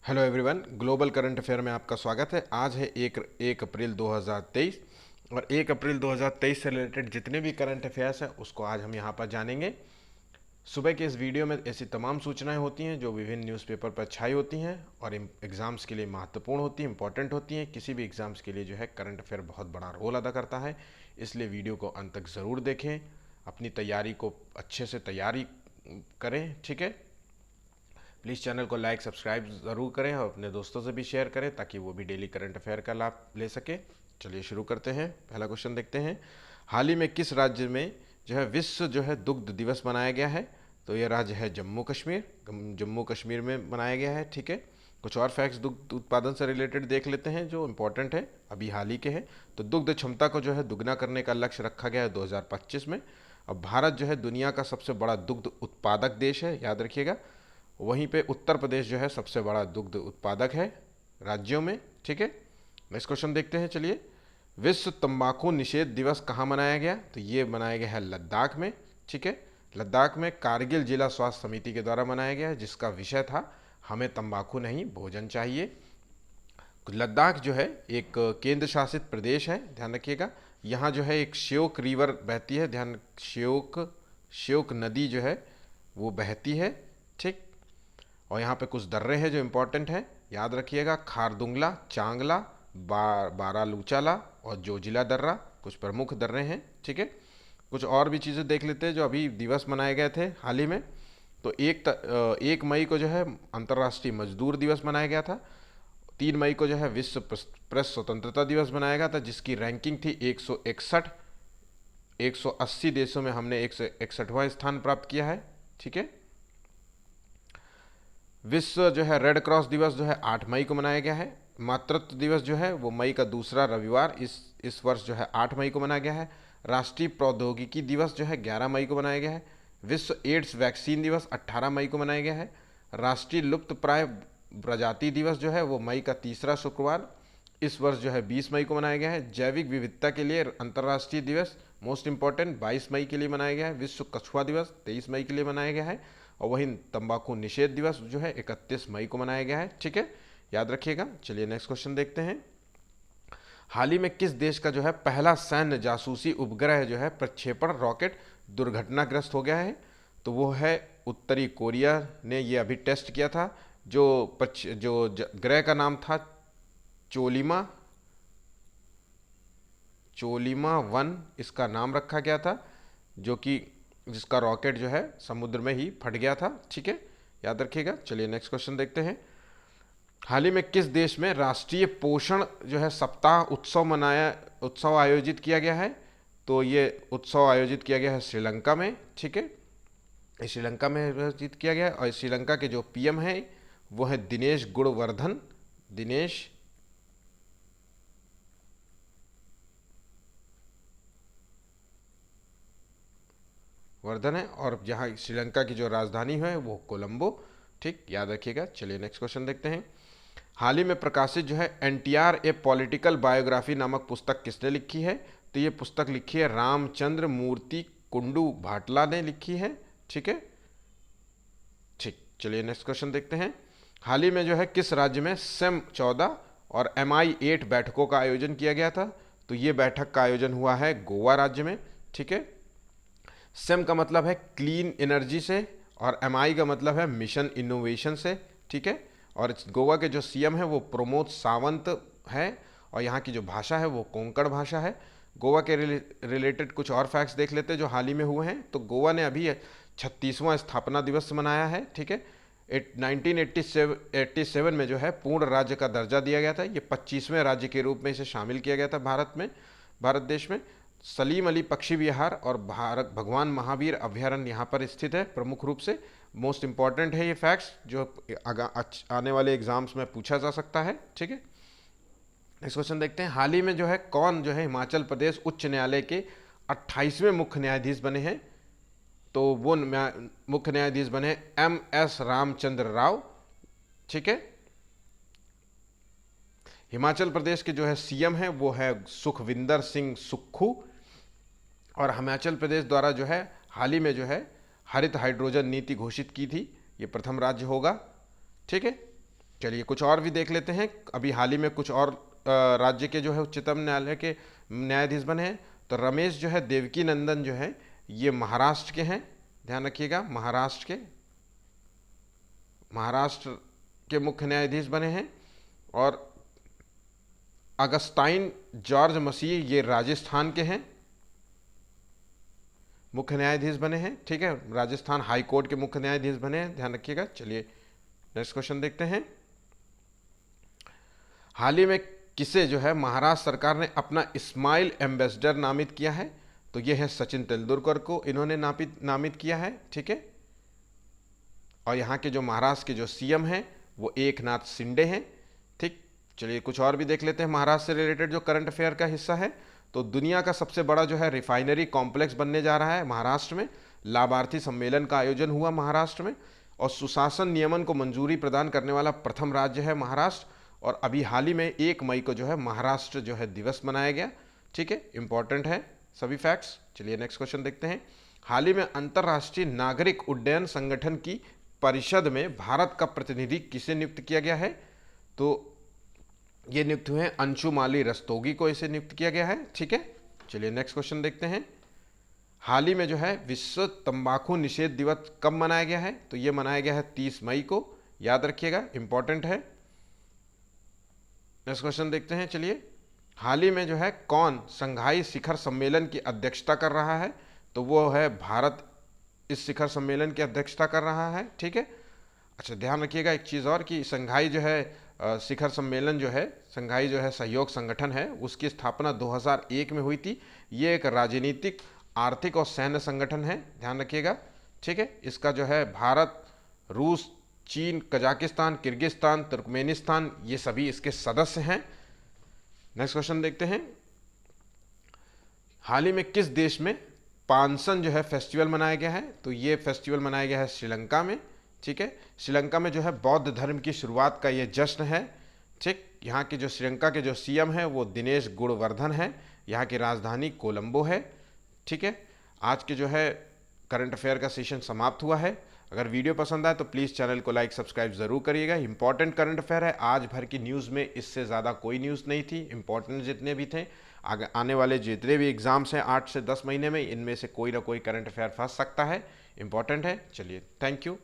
Hello everyone, global current affair में आपका स्वागत है। आज है एक अप्रैल 2023 और 1 अप्रैल 2023 से रिलेटेड जितने भी करंट अफेयर्स हैं उसको आज हम यहाँ पर जानेंगे। सुबह के इस वीडियो में ऐसी तमाम सूचनाएं होती हैं जो विभिन्न न्यूज़पेपर पर छाई होती हैं और एग्ज़ाम्स के लिए महत्वपूर्ण होती हैं, इंपॉर्टेंट होती हैं। किसी भी एग्ज़ाम्स के लिए जो है करंट अफेयर बहुत बड़ा रोल अदा करता है, इसलिए वीडियो को अंत तक ज़रूर देखें, अपनी तैयारी को अच्छे से तैयारी करें। ठीक है, प्लीज़ चैनल को लाइक सब्सक्राइब ज़रूर करें और अपने दोस्तों से भी शेयर करें ताकि वो भी डेली करंट अफेयर का लाभ ले सके। चलिए शुरू करते हैं। पहला क्वेश्चन देखते हैं। हाल ही में किस राज्य में जो है विश्व जो है दुग्ध दिवस मनाया गया है? तो ये राज्य है जम्मू कश्मीर। जम्मू कश्मीर में मनाया गया है। ठीक है, कुछ और फैक्ट्स दुग्ध उत्पादन से रिलेटेड देख लेते हैं जो इम्पोर्टेंट है, अभी हाल ही के हैं। तो दुग्ध क्षमता को जो है दुगना करने का लक्ष्य रखा गया है 2025 में। अब भारत जो है दुनिया का सबसे बड़ा दुग्ध उत्पादक देश है, याद रखिएगा। वहीं पे उत्तर प्रदेश जो है सबसे बड़ा दुग्ध उत्पादक है राज्यों में। ठीक है, नेक्स्ट क्वेश्चन देखते हैं। चलिए, विश्व तंबाकू निषेध दिवस कहाँ मनाया गया? तो ये मनाया गया है लद्दाख में। ठीक है, लद्दाख में कारगिल जिला स्वास्थ्य समिति के द्वारा मनाया गया है, जिसका विषय था हमें तंबाकू नहीं भोजन चाहिए। लद्दाख जो है एक केंद्र शासित प्रदेश है, ध्यान रखिएगा। यहाँ जो है एक श्योक रिवर बहती है, ध्यान, श्योक श्योक नदी जो है वो बहती है। ठीक, और यहाँ पे कुछ दर्रे हैं जो इम्पोर्टेंट हैं, याद रखिएगा। खारदुंगला, चांगला, बारालूचाला और जोजिला दर्रा कुछ प्रमुख दर्रे हैं। ठीक है, कुछ और भी चीज़ें देख लेते हैं जो अभी दिवस मनाए गए थे हाल ही में। तो 1 मई को जो है अंतर्राष्ट्रीय मजदूर दिवस मनाया गया था। 3 मई को जो है विश्व प्रेस स्वतंत्रता दिवस मनाया गया था, जिसकी रैंकिंग थी 161। 180 देशों में हमने 161वां स्थान प्राप्त किया है। ठीक है, विश्व जो है रेड क्रॉस दिवस जो है 8 मई को मनाया गया है। मातृत्व दिवस जो है वो मई का दूसरा रविवार इस वर्ष जो है 8 मई को मनाया गया है। राष्ट्रीय प्रौद्योगिकी दिवस जो है 11 मई को मनाया गया है। विश्व एड्स वैक्सीन दिवस 18 मई को मनाया गया है। राष्ट्रीय लुप्त प्राय प्रजाति दिवस जो है वो मई का तीसरा शुक्रवार इस वर्ष जो है 20 मई को मनाया गया है। जैविक विविधता के लिए अंतर्राष्ट्रीय दिवस मोस्ट इंपॉर्टेंट 22 मई के लिए मनाया गया है। विश्व कछुआ दिवस 23 मई के लिए मनाया गया है। और वहीं तंबाकू निषेध दिवस जो है 31 मई को मनाया गया है। ठीक है, याद रखिएगा। चलिए नेक्स्ट क्वेश्चन देखते हैं। हाल ही में किस देश का जो है पहला सैन्य जासूसी उपग्रह जो है प्रक्षेपण रॉकेट दुर्घटनाग्रस्त हो गया है? तो वो है उत्तरी कोरिया ने ये अभी टेस्ट किया था। जो ग्रह का नाम था चोलिमा चोलिमा 1 इसका नाम रखा गया था, जो कि जिसका रॉकेट जो है समुद्र में ही फट गया था। ठीक है, याद रखिएगा। चलिए नेक्स्ट क्वेश्चन देखते हैं। हाल ही में किस देश में राष्ट्रीय पोषण जो है सप्ताह उत्सव आयोजित किया गया है? तो ये उत्सव आयोजित किया गया है श्रीलंका में। ठीक है, ये श्रीलंका में आयोजित किया गया है और श्रीलंका के जो पीएम हैं वो है दिनेश गुणवर्धन। दिनेश वर्धन है, और जहाँ श्रीलंका की जो राजधानी है वो कोलंबो। ठीक, याद रखिएगा। चलिए नेक्स्ट क्वेश्चन देखते हैं। हाल ही में प्रकाशित जो है एनटीआर ए पॉलिटिकल बायोग्राफी नामक पुस्तक किसने लिखी है? तो ये पुस्तक लिखी है रामचंद्र मूर्ति कुंडू भाटला ने लिखी है। ठीक है, ठीक, चलिए नेक्स्ट क्वेश्चन देखते हैं। हाल ही में जो है किस राज्य में सेम 14 और MI8 बैठकों का आयोजन किया गया था? तो ये बैठक का आयोजन हुआ है गोवा राज्य में। ठीक है, सेम का मतलब है क्लीन एनर्जी से और MI का मतलब है मिशन इनोवेशन से। ठीक है, और गोवा के जो सीएम है वो प्रमोद सावंत है और यहाँ की जो भाषा है वो कोंकण भाषा है। गोवा के रिलेटेड कुछ और फैक्ट्स देख लेते हैं जो हाल ही में हुए हैं। तो गोवा ने अभी 36वां स्थापना दिवस मनाया है। ठीक है, 1987 में जो है पूर्ण राज्य का दर्जा दिया गया था। ये 25वें राज्य के रूप में इसे शामिल किया गया था भारत देश में। सलीम अली पक्षी विहार और भारत भगवान महावीर अभ्यारण्य यहाँ पर स्थित है प्रमुख रूप से। मोस्ट इंपॉर्टेंट है ये फैक्ट्स जो आने वाले एग्जाम्स में पूछा जा सकता है। ठीक है, नेक्स्ट क्वेश्चन देखते हैं। हाल ही में जो है कौन जो है हिमाचल प्रदेश उच्च न्यायालय के 28वें मुख्य न्यायाधीश बने हैं? तो वो मुख्य न्यायाधीश बने MS रामचंद्र राव। ठीक है, हिमाचल प्रदेश के जो है सीएम है वो है सुखविंदर सिंह सुक्खू। और हिमाचल प्रदेश द्वारा जो है हाल ही में जो है हरित हाइड्रोजन नीति घोषित की थी, ये प्रथम राज्य होगा। ठीक है, चलिए कुछ और भी देख लेते हैं। अभी हाल ही में कुछ और राज्य के जो है उच्चतम न्यायालय के न्यायाधीश बने हैं। तो रमेश जो है देवकी नंदन जो है ये महाराष्ट्र के हैं, ध्यान रखिएगा, महाराष्ट्र के मुख्य न्यायाधीश बने हैं। और अगस्टाइन जॉर्ज मसीह ये राजस्थान के हैं, मुख्य न्यायाधीश बने हैं। ठीक है, राजस्थान हाई कोर्ट के मुख्य न्यायाधीश बने हैं, ध्यान रखिएगा। चलिए नेक्स्ट क्वेश्चन देखते हैं। हाल ही में किसे जो है महाराष्ट्र सरकार ने अपना स्माइल एम्बेसडर नामित किया है? तो ये है सचिन तेंदुलकर को इन्होंने नामित किया है। ठीक है, और यहाँ के जो महाराष्ट्र के जो सीएम हैं वो एकनाथ शिंदे हैं। ठीक, चलिए कुछ और भी देख लेते हैं महाराष्ट्र से रिलेटेड जो करंट अफेयर का हिस्सा है। तो दुनिया का सबसे बड़ा जो है रिफाइनरी कॉम्प्लेक्स बनने जा रहा है महाराष्ट्र में। लाभार्थी सम्मेलन का आयोजन हुआ महाराष्ट्र में। और सुशासन नियमन को मंजूरी प्रदान करने वाला प्रथम राज्य है महाराष्ट्र। और अभी हाल ही में 1 मई को जो है महाराष्ट्र जो है दिवस मनाया गया। ठीक है, इंपॉर्टेंट है सभी फैक्ट्स। चलिए नेक्स्ट क्वेश्चन देखते हैं। हाल ही में अंतर्राष्ट्रीय नागरिक उड्डयन संगठन की परिषद में भारत का प्रतिनिधि किसे नियुक्त किया गया है? तो ये नियुक्त हुए हैं अंशुमाली रस्तोगी को, इसे नियुक्त किया गया है। ठीक है, चलिए नेक्स्ट क्वेश्चन देखते हैं। हाल ही में जो है विश्व तंबाकू निषेध दिवस कब मनाया गया है? तो ये मनाया गया है 30 मई को, याद रखिएगा, इंपॉर्टेंट है। नेक्स्ट क्वेश्चन देखते हैं। चलिए, हाल ही में जो है कौन संघाई शिखर सम्मेलन की अध्यक्षता कर रहा है? तो वो है भारत इस शिखर सम्मेलन की अध्यक्षता कर रहा है। ठीक है, अच्छा ध्यान रखिएगा एक चीज़ और कि संघाई जो है शिखर सम्मेलन जो है, संघाई जो है सहयोग संगठन है, उसकी स्थापना 2001 में हुई थी। ये एक राजनीतिक, आर्थिक और सैन्य संगठन है, ध्यान रखिएगा। ठीक है, इसका जो है भारत, रूस, चीन, कजाकिस्तान, किर्गिस्तान, तुर्कमेनिस्तान ये सभी इसके सदस्य हैं। नेक्स्ट क्वेश्चन देखते हैं। हाल ही में किस देश में पानसन जो है फेस्टिवल मनाया गया है? तो ये फेस्टिवल मनाया गया है श्रीलंका में। ठीक है, श्रीलंका में जो है बौद्ध धर्म की शुरुआत का ये जश्न है। ठीक, यहाँ के जो श्रीलंका के जो सीएम है वो दिनेश गुणवर्धन है। यहाँ की राजधानी कोलंबो है। ठीक है, आज के जो है करंट अफेयर का सेशन समाप्त हुआ है। अगर वीडियो पसंद आए तो प्लीज़ चैनल को लाइक सब्सक्राइब ज़रूर करिएगा। इंपॉर्टेंट करंट अफेयर है, आज भर की न्यूज़ में इससे ज़्यादा कोई न्यूज़ नहीं थी। इंपॉर्टेंट जितने भी थे, आगे आने वाले जितने भी एग्जाम्स हैं 8 से 10 महीने में, इनमें से कोई ना कोई करंट अफेयर फंस सकता है, इंपॉर्टेंट है। चलिए, थैंक यू।